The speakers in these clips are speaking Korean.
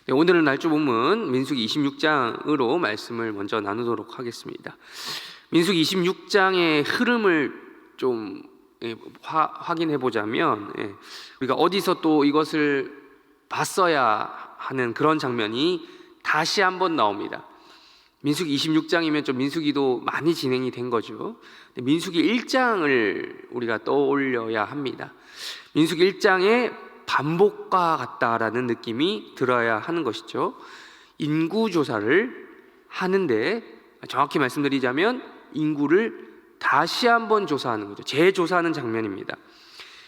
네, 오늘은 날조 본문 민수기 26장으로 말씀을 먼저 나누도록 하겠습니다. 민수기 26장의 흐름을 좀 확인해 보자면, 우리가 어디서 또 이것을 봤어야 하는 그런 장면이 다시 한번 나옵니다. 민수기 26장이면 좀 민수기도 많이 진행이 된 거죠. 민수기 1장을 우리가 떠올려야 합니다. 민수기 1장에 반복과 같다라는 느낌이 들어야 하는 것이죠. 인구조사를 하는데, 정확히 말씀드리자면 인구를 다시 한번 조사하는 거죠. 재조사하는 장면입니다.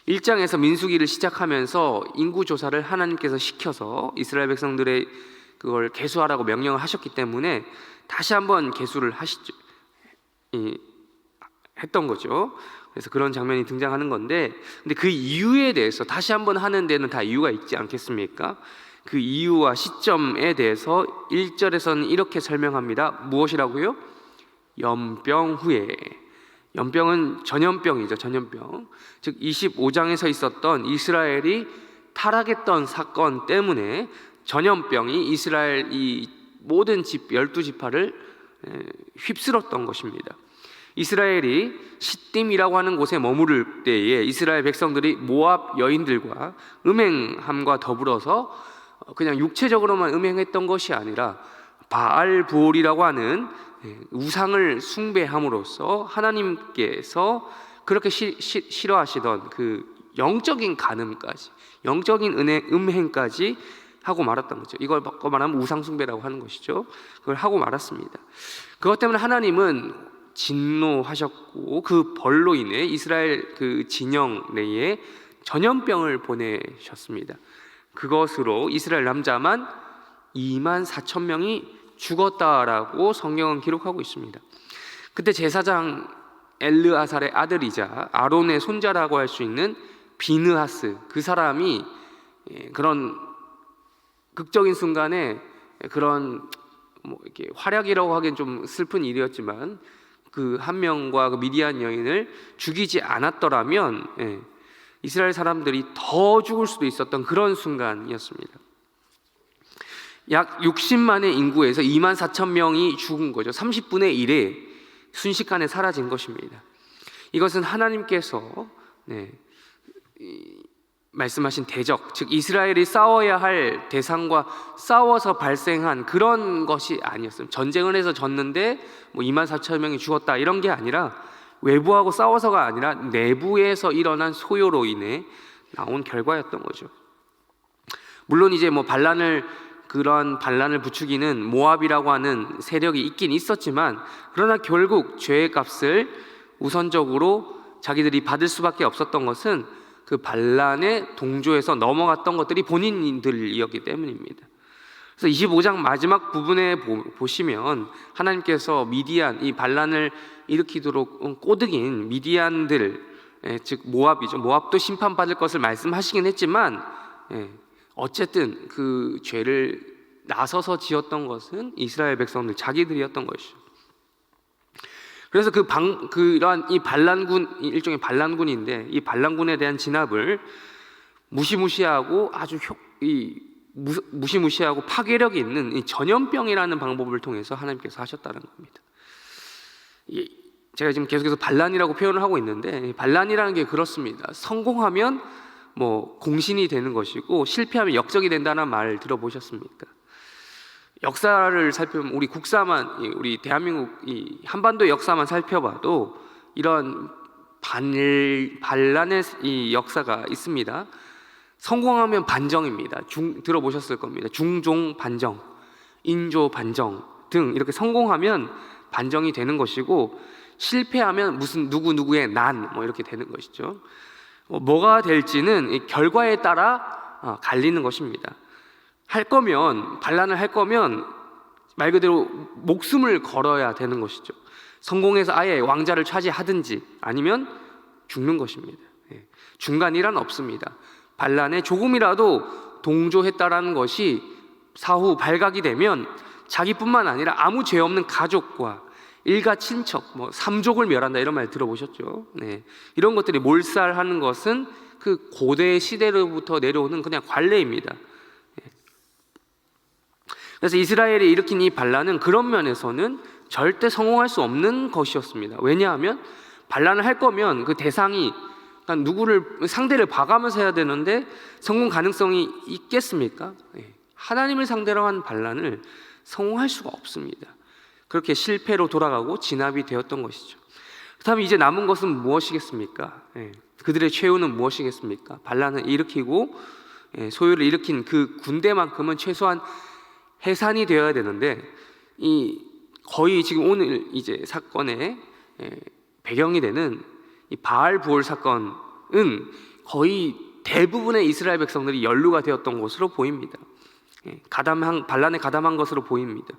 1장에서 민수기를 시작하면서 인구조사를 하나님께서 시켜서 이스라엘 백성들의 그걸 계수하라고 명령을 하셨기 때문에 다시 한번 계수를 했던 거죠. 그래서 그런 장면이 등장하는 건데, 근데 그 이유에 대해서 다시 한번 하는 데는 다 이유가 있지 않겠습니까? 그 이유와 시점에 대해서 1절에서는 이렇게 설명합니다. 무엇이라고요? 연병 후에. 연병은 전염병이죠. 전염병. 즉 25장에서 있었던 이스라엘이 타락했던 사건 때문에 전염병이 이스라엘 이 모든 12지파를 휩쓸었던 것입니다. 이스라엘이 시딤이라고 하는 곳에 머무를 때에 이스라엘 백성들이 모압 여인들과 음행함과 더불어서 그냥 육체적으로만 음행했던 것이 아니라 바알부올이라고 하는 우상을 숭배함으로써 하나님께서 그렇게 싫어하시던 그 영적인 간음까지, 영적인 음행까지 하고 말았던 거죠. 이걸 바꿔 말하면 우상 숭배라고 하는 것이죠. 그걸 하고 말았습니다. 그것 때문에 하나님은 진노하셨고 그 벌로 인해 이스라엘 그 진영 내에 전염병을 보내셨습니다. 그것으로 이스라엘 남자만 24,000명이 죽었다라고 성경은 기록하고 있습니다. 그때 제사장 엘르아살의 아들이자 아론의 손자라고 할 수 있는 비느하스, 그 사람이 그런 극적인 순간에 그런 이렇게 활약이라고 하기엔 좀 슬픈 일이었지만 그 한 명과 그 미디안 여인을 죽이지 않았더라면 이스라엘 사람들이 더 죽을 수도 있었던 그런 순간이었습니다. 약 60만의 인구에서 24,000명이 죽은 거죠. 30분의 1에 순식간에 사라진 것입니다. 이것은 하나님께서 말씀하신 대적, 즉 이스라엘이 싸워야 할 대상과 싸워서 발생한 그런 것이 아니었어요. 전쟁을 해서 졌는데 24,000명이 죽었다 이런 게 아니라 외부하고 싸워서가 아니라 내부에서 일어난 소요로 인해 나온 결과였던 거죠. 물론 이제 그런 반란을 부추기는 모압이라고 하는 세력이 있긴 있었지만, 그러나 결국 죄의 값을 우선적으로 자기들이 받을 수밖에 없었던 것은 그 반란의 동조에서 넘어갔던 것들이 본인들이었기 때문입니다. 그래서 25장 마지막 부분에 보시면 하나님께서 미디안, 이 반란을 일으키도록 꼬드긴 미디안들, 즉 모압이죠. 모압도 심판받을 것을 말씀하시긴 했지만 어쨌든 그 죄를 나서서 지었던 것은 이스라엘 백성들 자기들이었던 것이죠. 그래서 그러한 이 반란군, 일종의 반란군인데 이 반란군에 대한 진압을 무시무시하고 아주 무시무시하고 파괴력이 있는 이 전염병이라는 방법을 통해서 하나님께서 하셨다는 겁니다. 제가 지금 계속해서 반란이라고 표현을 하고 있는데, 반란이라는 게 그렇습니다. 성공하면 공신이 되는 것이고 실패하면 역적이 된다는 말 들어보셨습니까? 역사를 살펴보면 우리 대한민국 이 한반도의 역사만 살펴봐도 이런 반란의 이 역사가 있습니다. 성공하면 반정입니다. 들어보셨을 겁니다. 중종 반정, 인조 반정 등 이렇게 성공하면 반정이 되는 것이고, 실패하면 무슨 누구누구의 난 이렇게 되는 것이죠. 뭐가 될지는 이 결과에 따라 갈리는 것입니다. 반란을 할 거면 말 그대로 목숨을 걸어야 되는 것이죠. 성공해서 아예 왕자를 차지하든지 아니면 죽는 것입니다. 중간이란 없습니다. 반란에 조금이라도 동조했다라는 것이 사후 발각이 되면 자기뿐만 아니라 아무 죄 없는 가족과 일가 친척, 삼족을 멸한다 이런 말 들어보셨죠? 이런 것들이 몰살하는 것은 그 고대 시대로부터 내려오는 그냥 관례입니다. 그래서 이스라엘이 일으킨 이 반란은 그런 면에서는 절대 성공할 수 없는 것이었습니다. 왜냐하면 반란을 할 거면 그 대상이 누구를 상대를 봐가면서 해야 되는데 성공 가능성이 있겠습니까? 하나님을 상대로 한 반란을 성공할 수가 없습니다. 그렇게 실패로 돌아가고 진압이 되었던 것이죠. 그렇다면 이제 남은 것은 무엇이겠습니까? 그들의 최후는 무엇이겠습니까? 반란을 일으키고 소요를 일으킨 그 군대만큼은 최소한 해산이 되어야 되는데, 이 거의 지금 오늘 이제 사건의 배경이 되는 이 바알 부올 사건은 거의 대부분의 이스라엘 백성들이 연루가 되었던 것으로 보입니다. 반란에 가담한 것으로 보입니다.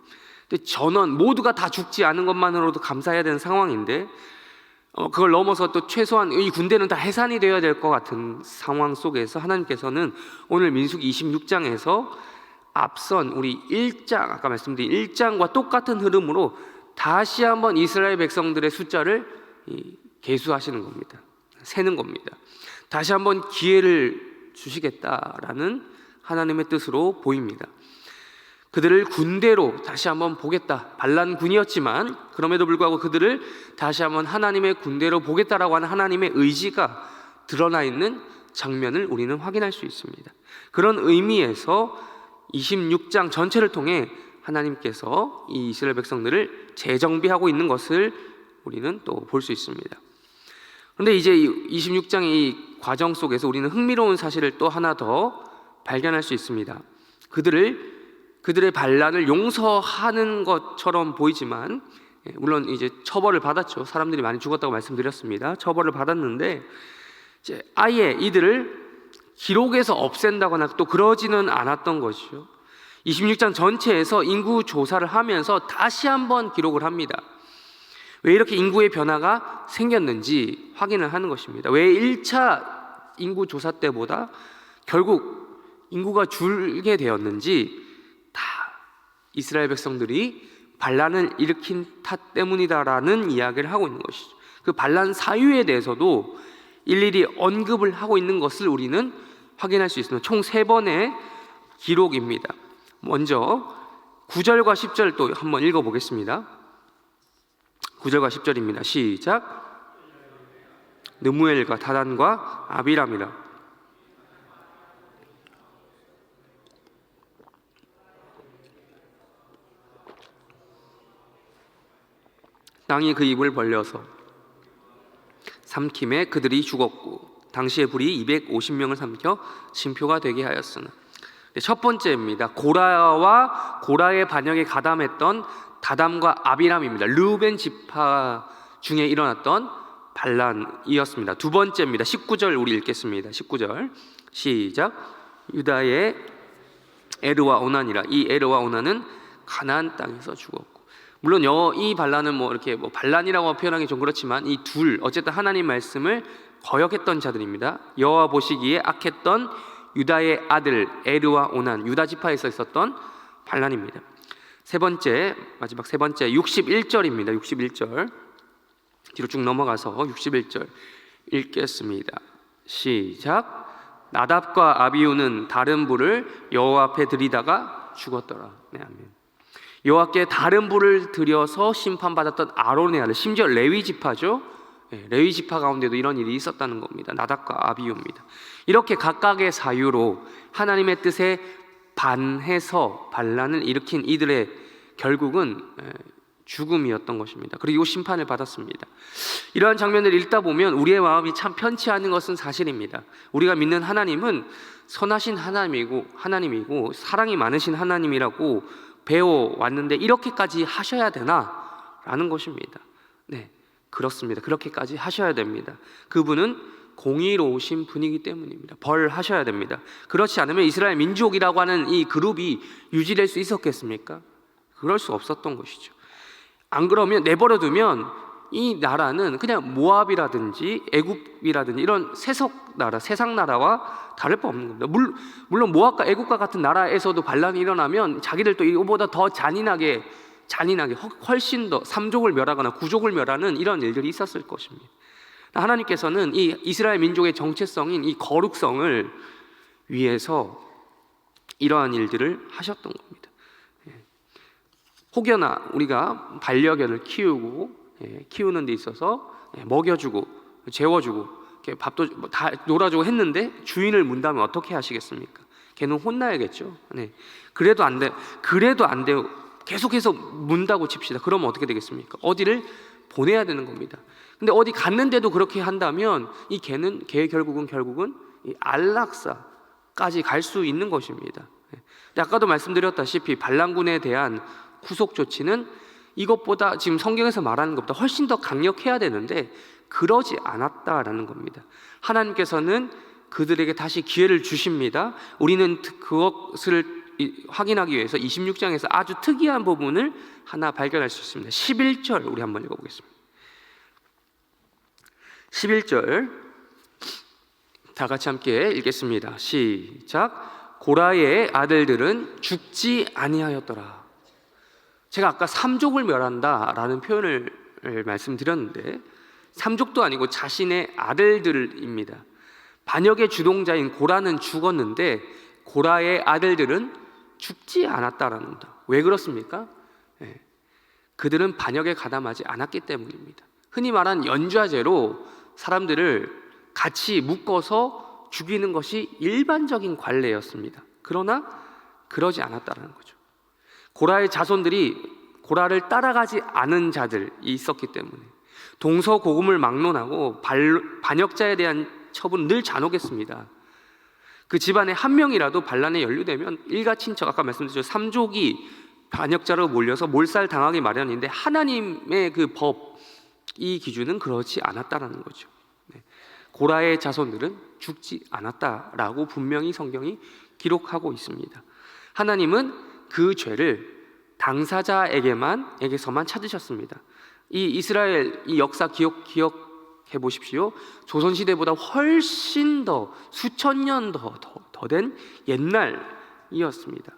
근데 전원 모두가 다 죽지 않은 것만으로도 감사해야 되는 상황인데, 그걸 넘어서 또 최소한 이 군대는 다 해산이 되어야 될 것 같은 상황 속에서 하나님께서는 오늘 민수기 26장에서 앞선 우리 1장, 아까 말씀드린 1장과 똑같은 흐름으로 다시 한번 이스라엘 백성들의 숫자를 계수하시는 겁니다. 세는 겁니다. 다시 한번 기회를 주시겠다라는 하나님의 뜻으로 보입니다. 그들을 군대로 다시 한번 보겠다. 반란군이었지만 그럼에도 불구하고 그들을 다시 한번 하나님의 군대로 보겠다라고 하는 하나님의 의지가 드러나 있는 장면을 우리는 확인할 수 있습니다. 그런 의미에서 26장 전체를 통해 하나님께서 이 이스라엘 백성들을 재정비하고 있는 것을 우리는 또 볼 수 있습니다. 그런데 이제 26장의 이 과정 속에서 우리는 흥미로운 사실을 또 하나 더 발견할 수 있습니다. 그들의 반란을 용서하는 것처럼 보이지만, 물론 이제 처벌을 받았죠. 사람들이 많이 죽었다고 말씀드렸습니다. 처벌을 받았는데 이제 아예 이들을 기록에서 없앤다거나 또 그러지는 않았던 것이죠. 26장 전체에서 인구 조사를 하면서 다시 한번 기록을 합니다. 왜 이렇게 인구의 변화가 생겼는지 확인을 하는 것입니다. 왜 1차 인구 조사 때보다 결국 인구가 줄게 되었는지 다 이스라엘 백성들이 반란을 일으킨 탓 때문이다라는 이야기를 하고 있는 것이죠. 그 반란 사유에 대해서도 일일이 언급을 하고 있는 것을 우리는 확인할 수 있습니다. 총 3번의 기록입니다. 먼저 9절과 10절 또 한번 읽어보겠습니다. 9절과 10절입니다. 시작. 느무엘과 다단과 아비람이라. 땅이 그 입을 벌려서 삼킴에 그들이 죽었고 당시의 불이 250명을 삼켜 징표가 되게 하였으나. 첫 번째입니다. 고라와 고라의 반역에 가담했던 다담과 아비람입니다. 르우벤 지파 중에 일어났던 반란이었습니다. 두 번째입니다. 19절 우리 읽겠습니다. 19절 시작. 유다의 에르와 오난이라. 이 에르와 오난은 가나안 땅에서 죽었고. 물론 이 반란은 이렇게 반란이라고 표현하기 좀 그렇지만 이 둘 어쨌든 하나님 말씀을 거역했던 자들입니다. 여호와 보시기에 악했던 유다의 아들 에르와 오난, 유다 지파에서 있었던 반란입니다. 마지막 세 번째 61절입니다. 61절 뒤로 쭉 넘어가서 61절 읽겠습니다. 시작. 나답과 아비후는 다른 불을 여호와 앞에 들이다가 죽었더라. 네, 아멘. 여호와께 다른 불을 들여서 심판받았던 아론의 아들, 심지어 레위 지파죠. 레위 지파 가운데도 이런 일이 있었다는 겁니다. 나답과 아비후입니다. 이렇게 각각의 사유로 하나님의 뜻에 반해서 반란을 일으킨 이들의 결국은 죽음이었던 것입니다. 그리고 심판을 받았습니다. 이러한 장면을 읽다 보면 우리의 마음이 참 편치 않은 것은 사실입니다. 우리가 믿는 하나님은 선하신 하나님이고 사랑이 많으신 하나님이라고 배워왔는데 이렇게까지 하셔야 되나? 라는 것입니다. 네, 그렇습니다. 그렇게까지 하셔야 됩니다. 그분은 공의로우신 분이기 때문입니다. 벌하셔야 됩니다. 그렇지 않으면 이스라엘 민족이라고 하는 이 그룹이 유지될 수 있었겠습니까? 그럴 수 없었던 것이죠. 안 그러면 내버려두면 이 나라는 그냥 모압이라든지 애굽이라든지 이런 세상 나라와 다를 바 없는 겁니다. 물론 모압과 애굽과 같은 나라에서도 반란이 일어나면 자기들도 이거보다 더 잔인하게 훨씬 더 3족을 멸하거나 9족을 멸하는 이런 일들이 있었을 것입니다. 하나님께서는 이 이스라엘 민족의 정체성인 이 거룩성을 위해서 이러한 일들을 하셨던 겁니다. 혹여나 우리가 반려견을 키우는 데 있어서 먹여주고 재워주고 이렇게 밥도 다 놀아주고 했는데 주인을 문다면 어떻게 하시겠습니까? 걔는 혼나야겠죠. 그래도 안 돼요. 계속해서 문다고 칩시다. 그러면 어떻게 되겠습니까? 어디를 보내야 되는 겁니다. 근데 어디 갔는데도 그렇게 한다면 이 걔 결국은 이 안락사까지 갈 수 있는 것입니다. 근데 아까도 말씀드렸다시피 반란군에 대한 구속 조치는 이것보다 지금 성경에서 말하는 것보다 훨씬 더 강력해야 되는데 그러지 않았다라는 겁니다. 하나님께서는 그들에게 다시 기회를 주십니다. 우리는 그것을 확인하기 위해서 26장에서 아주 특이한 부분을 하나 발견할 수 있습니다. 11절 우리 한번 읽어보겠습니다. 11절 다 같이 함께 읽겠습니다. 시작. 고라의 아들들은 죽지 아니하였더라. 제가 아까 삼족을 멸한다라는 표현을 말씀드렸는데 삼족도 아니고 자신의 아들들입니다. 반역의 주동자인 고라는 죽었는데 고라의 아들들은 죽지 않았다라는 겁니다. 왜 그렇습니까? 그들은 반역에 가담하지 않았기 때문입니다. 흔히 말하는 연좌제로 사람들을 같이 묶어서 죽이는 것이 일반적인 관례였습니다. 그러나 그러지 않았다라는 거죠. 고라의 자손들이 고라를 따라가지 않은 자들이 있었기 때문에 동서고금을 막론하고 반역자에 대한 처분은 늘 잔혹했습니다. 그 집안에 한 명이라도 반란에 연루되면 일가 친척, 아까 말씀드렸죠, 삼족이 반역자로 몰려서 몰살당하기 마련인데 하나님의 그 법, 이 기준은 그렇지 않았다라는 거죠. 고라의 자손들은 죽지 않았다라고 분명히 성경이 기록하고 있습니다. 하나님은 그 죄를 당사자에게서만 찾으셨습니다. 이 이스라엘 이 역사 기억해 보십시오. 조선시대보다 훨씬 더 수천 년 더 된 옛날이었습니다.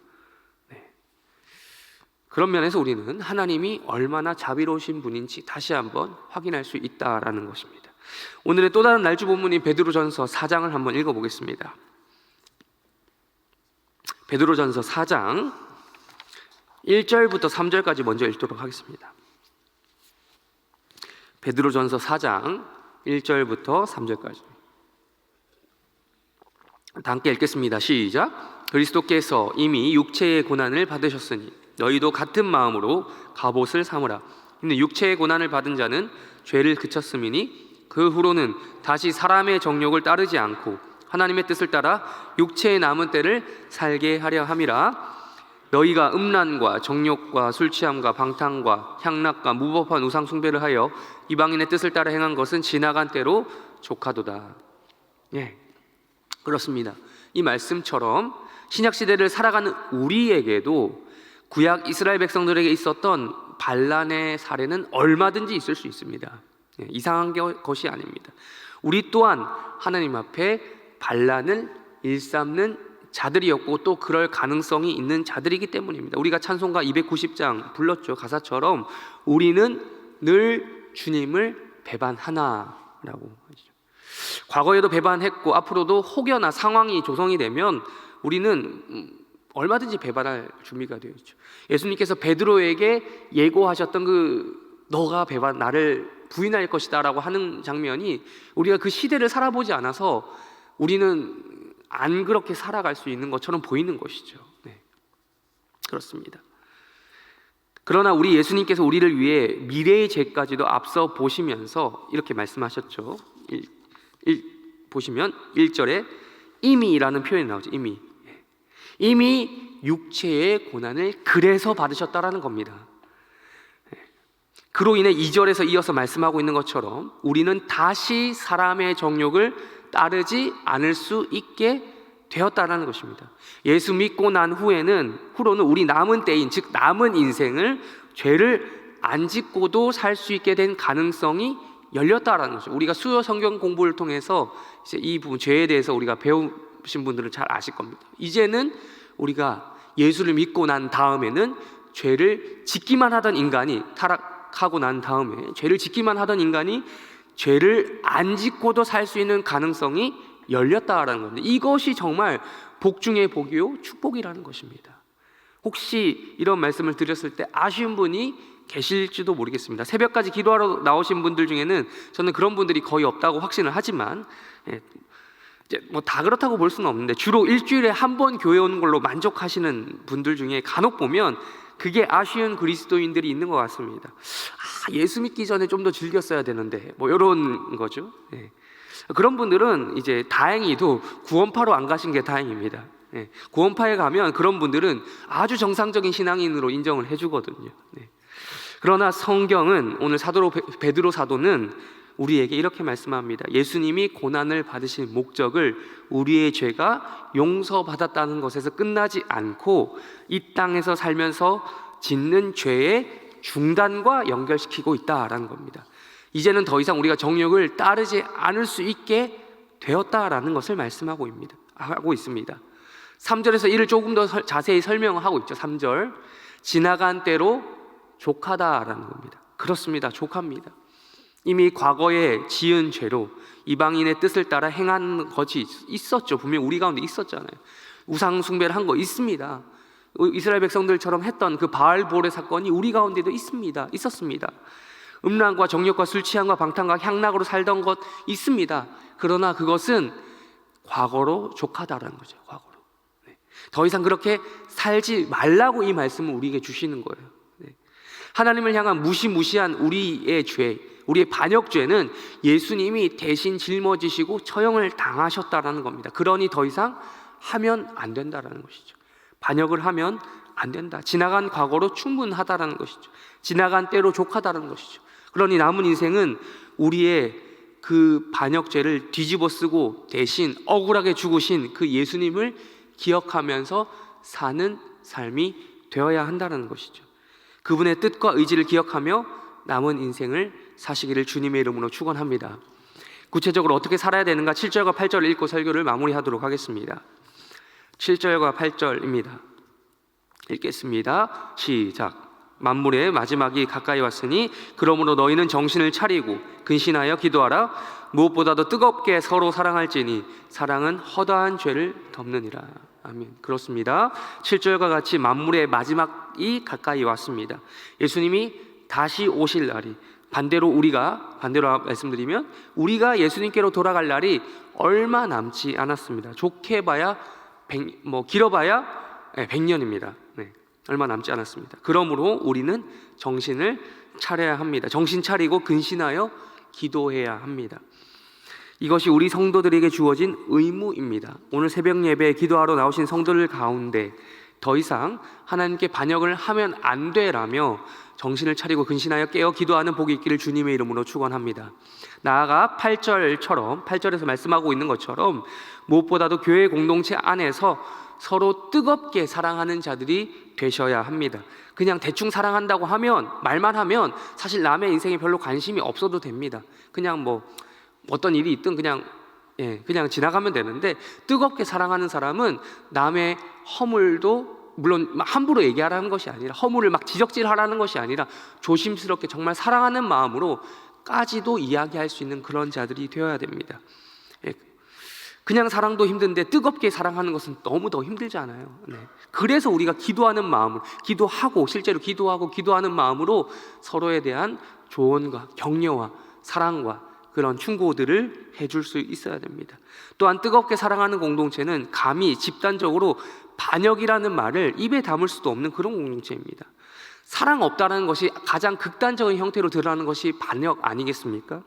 그런 면에서 우리는 하나님이 얼마나 자비로우신 분인지 다시 한번 확인할 수 있다라는 것입니다. 오늘의 또 다른 날주 본문인 베드로전서 4장을 한번 읽어보겠습니다. 베드로전서 4장 1절부터 3절까지 먼저 읽도록 하겠습니다. 베드로전서 4장 1절부터 3절까지 다 함께 읽겠습니다. 시작. 그리스도께서 이미 육체의 고난을 받으셨으니 너희도 같은 마음으로 갑옷을 삼으라. 근데 육체의 고난을 받은 자는 죄를 그쳤음이니 그 후로는 다시 사람의 정욕을 따르지 않고 하나님의 뜻을 따라 육체의 남은 때를 살게 하려 함이라. 너희가 음란과 정욕과 술취함과 방탕과 향락과 무법한 우상 숭배를 하여 이방인의 뜻을 따라 행한 것은 지나간 때로 족하도다. 그렇습니다. 이 말씀처럼 신약 시대를 살아가는 우리에게도 구약 이스라엘 백성들에게 있었던 반란의 사례는 얼마든지 있을 수 있습니다. 이상한 것이 아닙니다. 우리 또한 하나님 앞에 반란을 일삼는 자들이었고 또 그럴 가능성이 있는 자들이기 때문입니다. 우리가 찬송가 290장 불렀죠. 가사처럼 우리는 늘 주님을 배반하나라고 하죠. 과거에도 배반했고 앞으로도 혹여나 상황이 조성이 되면 우리는 얼마든지 배반할 준비가 되어 있죠. 예수님께서 베드로에게 예고하셨던 너가 나를 부인할 것이다 라고 하는 장면이 우리가 그 시대를 살아보지 않아서 우리는 안 그렇게 살아갈 수 있는 것처럼 보이는 것이죠. 그렇습니다. 그러나 우리 예수님께서 우리를 위해 미래의 죄까지도 앞서 보시면서 이렇게 말씀하셨죠. 보시면 1절에 이미라는 표현이 나오죠. 이미 육체의 고난을 그래서 받으셨다라는 겁니다. 그로 인해 2절에서 이어서 말씀하고 있는 것처럼 우리는 다시 사람의 정욕을 따르지 않을 수 있게 되었다라는 것입니다. 예수 믿고 난 후로는 우리 남은 때인 즉 남은 인생을 죄를 안 짓고도 살 수 있게 된 가능성이 열렸다라는 거죠. 우리가 수요 성경 공부를 통해서 이제 이 부분 죄에 대해서 우리가 배우신 분들은 잘 아실 겁니다. 이제는 우리가 예수를 믿고 난 다음에는 죄를 짓기만 하던 인간이 타락하고 난 다음에 죄를 짓기만 하던 인간이 죄를 안 짓고도 살 수 있는 가능성이 열렸다라는 건데 이것이 정말 복 중의 복이요 축복이라는 것입니다. 혹시 이런 말씀을 드렸을 때 아쉬운 분이 계실지도 모르겠습니다. 새벽까지 기도하러 나오신 분들 중에는 저는 그런 분들이 거의 없다고 확신을 하지만, 이제 뭐 다 그렇다고 볼 수는 없는데, 주로 일주일에 한 번 교회 오는 걸로 만족하시는 분들 중에 간혹 보면 그게 아쉬운 그리스도인들이 있는 것 같습니다. 예수 믿기 전에 좀 더 즐겼어야 되는데, 뭐 이런 거죠. 그런 분들은 이제 다행히도 구원파로 안 가신 게 다행입니다. 구원파에 가면 그런 분들은 아주 정상적인 신앙인으로 인정을 해주거든요. 그러나 성경은, 오늘 베드로 사도는 우리에게 이렇게 말씀합니다. 예수님이 고난을 받으신 목적을 우리의 죄가 용서받았다는 것에서 끝나지 않고 이 땅에서 살면서 짓는 죄의 중단과 연결시키고 있다라는 겁니다. 이제는 더 이상 우리가 정욕을 따르지 않을 수 있게 되었다라는 것을 말씀하고 있습니다. 3절에서 이를 조금 더 자세히 설명하고 있죠. 3절, 지나간 때로 족하다라는 겁니다. 그렇습니다. 족합니다. 이미 과거에 지은 죄로 이방인의 뜻을 따라 행한 것이 있었죠. 분명히 우리 가운데 있었잖아요. 우상 숭배를 한 거 있습니다. 이스라엘 백성들처럼 했던 그 바알볼의 사건이 우리 가운데도 있었습니다. 음란과 정욕과 술 취함과 방탕과 향락으로 살던 것 있습니다. 그러나 그것은 과거로 족하다라는 거죠. 과거로. 더 이상 그렇게 살지 말라고 이 말씀을 우리에게 주시는 거예요. 하나님을 향한 무시무시한 우리의 죄, 우리의 반역죄는 예수님이 대신 짊어지시고 처형을 당하셨다라는 겁니다. 그러니 더 이상 하면 안 된다라는 것이죠. 반역을 하면 안 된다. 지나간 과거로 충분하다라는 것이죠. 지나간 때로 족하다라는 것이죠. 그러니 남은 인생은 우리의 그 반역죄를 뒤집어 쓰고 대신 억울하게 죽으신 그 예수님을 기억하면서 사는 삶이 되어야 한다는 것이죠. 그분의 뜻과 의지를 기억하며 남은 인생을 사시기를 주님의 이름으로 축원합니다. 구체적으로 어떻게 살아야 되는가 7절과 8절을 읽고 설교를 마무리하도록 하겠습니다. 7절과 8절입니다. 읽겠습니다. 시작. 만물의 마지막이 가까이 왔으니 그러므로 너희는 정신을 차리고 근신하여 기도하라. 무엇보다도 뜨겁게 서로 사랑할지니 사랑은 허다한 죄를 덮느니라. 아멘. 그렇습니다. 7절과 같이 만물의 마지막이 가까이 왔습니다. 예수님이 다시 오실 날이, 반대로 말씀드리면 우리가 예수님께로 돌아갈 날이 얼마 남지 않았습니다. 좋게 봐야 길어봐야 100년입니다. 얼마 남지 않았습니다. 그러므로 우리는 정신을 차려야 합니다. 정신 차리고 근신하여 기도해야 합니다. 이것이 우리 성도들에게 주어진 의무입니다. 오늘 새벽 예배에 기도하러 나오신 성도들 가운데 더 이상 하나님께 반역을 하면 안 되라며 정신을 차리고 근신하여 깨어 기도하는 복이 있기를 주님의 이름으로 축원합니다. 나아가 8절에서 말씀하고 있는 것처럼 무엇보다도 교회 공동체 안에서 서로 뜨겁게 사랑하는 자들이 되셔야 합니다. 그냥 대충 사랑한다고 하면, 말만 하면 사실 남의 인생에 별로 관심이 없어도 됩니다. 그냥 어떤 일이 있든 그냥 지나가면 되는데, 뜨겁게 사랑하는 사람은 남의 허물도 물론 함부로 얘기하라는 것이 아니라, 허물을 지적질하라는 것이 아니라 조심스럽게 정말 사랑하는 마음으로까지도 이야기할 수 있는 그런 자들이 되어야 됩니다. 그냥 사랑도 힘든데 뜨겁게 사랑하는 것은 너무 더 힘들잖아요. 그래서 우리가 기도하는 마음으로, 실제로 기도하는 마음으로 서로에 대한 조언과 격려와 사랑과 그런 충고들을 해줄 수 있어야 됩니다. 또한 뜨겁게 사랑하는 공동체는 감히 집단적으로 반역이라는 말을 입에 담을 수도 없는 그런 공동체입니다. 사랑 없다라는 것이 가장 극단적인 형태로 드러나는 것이 반역 아니겠습니까?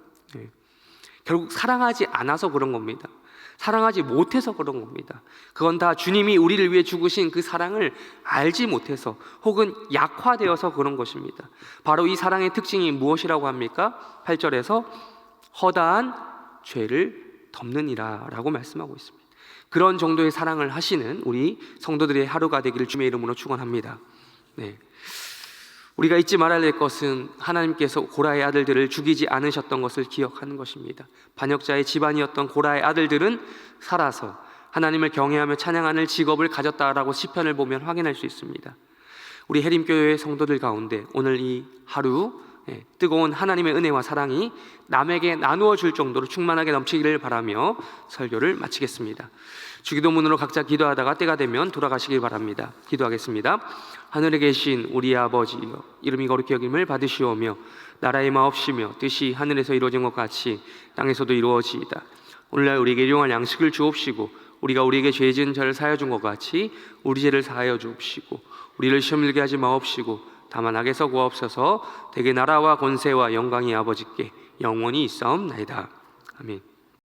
결국 사랑하지 않아서 그런 겁니다. 사랑하지 못해서 그런 겁니다. 그건 다 주님이 우리를 위해 죽으신 그 사랑을 알지 못해서 혹은 약화되어서 그런 것입니다. 바로 이 사랑의 특징이 무엇이라고 합니까? 8절에서 허다한 죄를 덮느니라 라고 말씀하고 있습니다. 그런 정도의 사랑을 하시는 우리 성도들의 하루가 되기를 주님의 이름으로 축원합니다. 우리가 잊지 말아야 될 것은 하나님께서 고라의 아들들을 죽이지 않으셨던 것을 기억하는 것입니다. 반역자의 집안이었던 고라의 아들들은 살아서 하나님을 경외하며 찬양하는 직업을 가졌다라고 시편을 보면 확인할 수 있습니다. 우리 해림교회 성도들 가운데 오늘 이 하루 뜨거운 하나님의 은혜와 사랑이 남에게 나누어 줄 정도로 충만하게 넘치기를 바라며 설교를 마치겠습니다. 주기도문으로 각자 기도하다가 때가 되면 돌아가시길 바랍니다. 기도하겠습니다. 하늘에 계신 우리 아버지여, 이름이 거룩히 여김을 받으시오며 나라의 마옵시며 뜻이 하늘에서 이루어진 것 같이 땅에서도 이루어지이다. 오늘날 우리에게 일용할 양식을 주옵시고 우리가 우리에게 죄 지은 자를 사하여 준 것 같이 우리 죄를 사하여 주옵시고 우리를 시험 들게 하지 마옵시고 다만 악에서 구하옵소서. 대개 나라와 권세와 영광이 아버지께 영원히 있사옵나이다. 아멘.